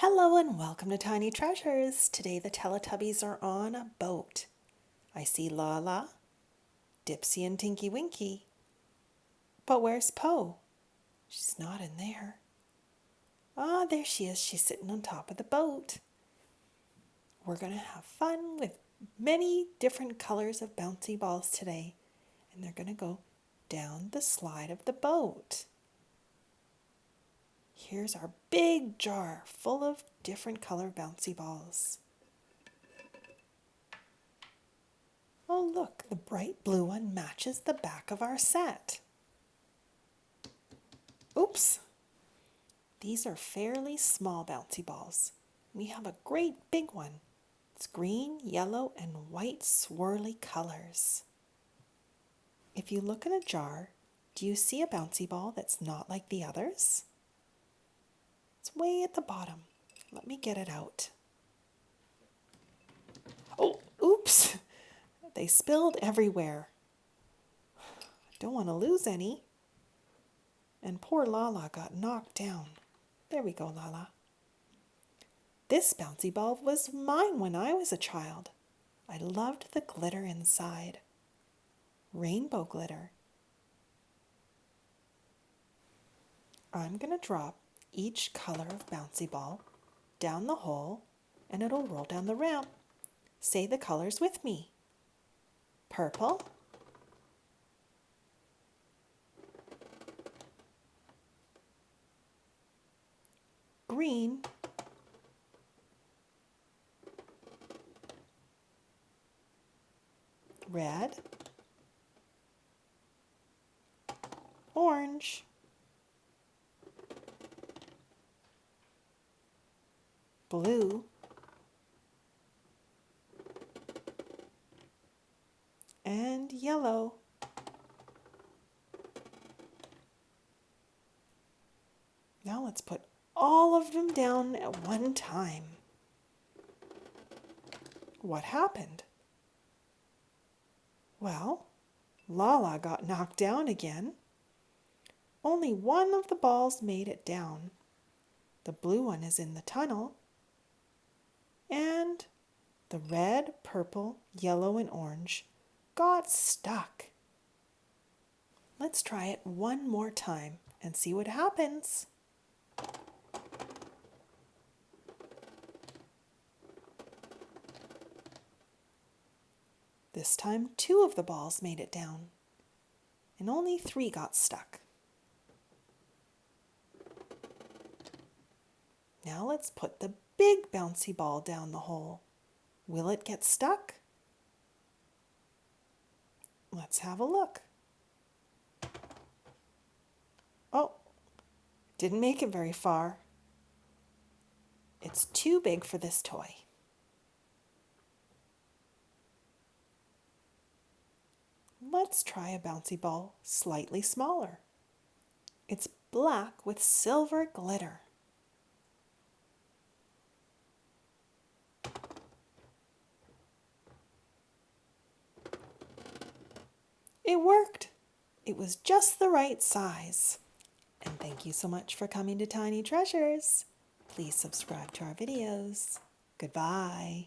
Hello and welcome to Tiny Treasures. Today the Teletubbies are on a boat. I see Lala, Dipsy and Tinky Winky. But where's Po? She's not in there. Ah, there she is. She's sitting on top of the boat. We're going to have fun with many different colors of bouncy balls today. And they're going to go down the slide of the boat. Here's our big jar full of different color bouncy balls. Oh look, the bright blue one matches the back of our set. Oops! These are fairly small bouncy balls. We have a great big one. It's green, yellow, and white swirly colors. If you look in a jar, do you see a bouncy ball that's not like the others? It's way at the bottom. Let me get it out. Oh, oops! They spilled everywhere. Don't want to lose any. And poor Lala got knocked down. There we go, Lala. This bouncy ball was mine when I was a child. I loved the glitter inside. Rainbow glitter. I'm going to drop each color of bouncy ball down the hole and it'll roll down the ramp. Say the colors with me. Purple, green, red, orange, blue, and yellow. Now let's put all of them down at one time. What happened? Well, Lala got knocked down again. Only one of the balls made it down. The blue one is in the tunnel. And the red, purple, yellow, and orange got stuck. Let's try it one more time and see what happens. This time, 2 of the balls made it down, and only 3 got stuck. Now let's put the big bouncy ball down the hole. Will it get stuck? Let's have a look. Oh, didn't make it very far. It's too big for this toy. Let's try a bouncy ball slightly smaller. It's black with silver glitter. It worked. It was just the right size. And thank you so much for coming to Tiny Treasures. Please subscribe to our videos. Goodbye.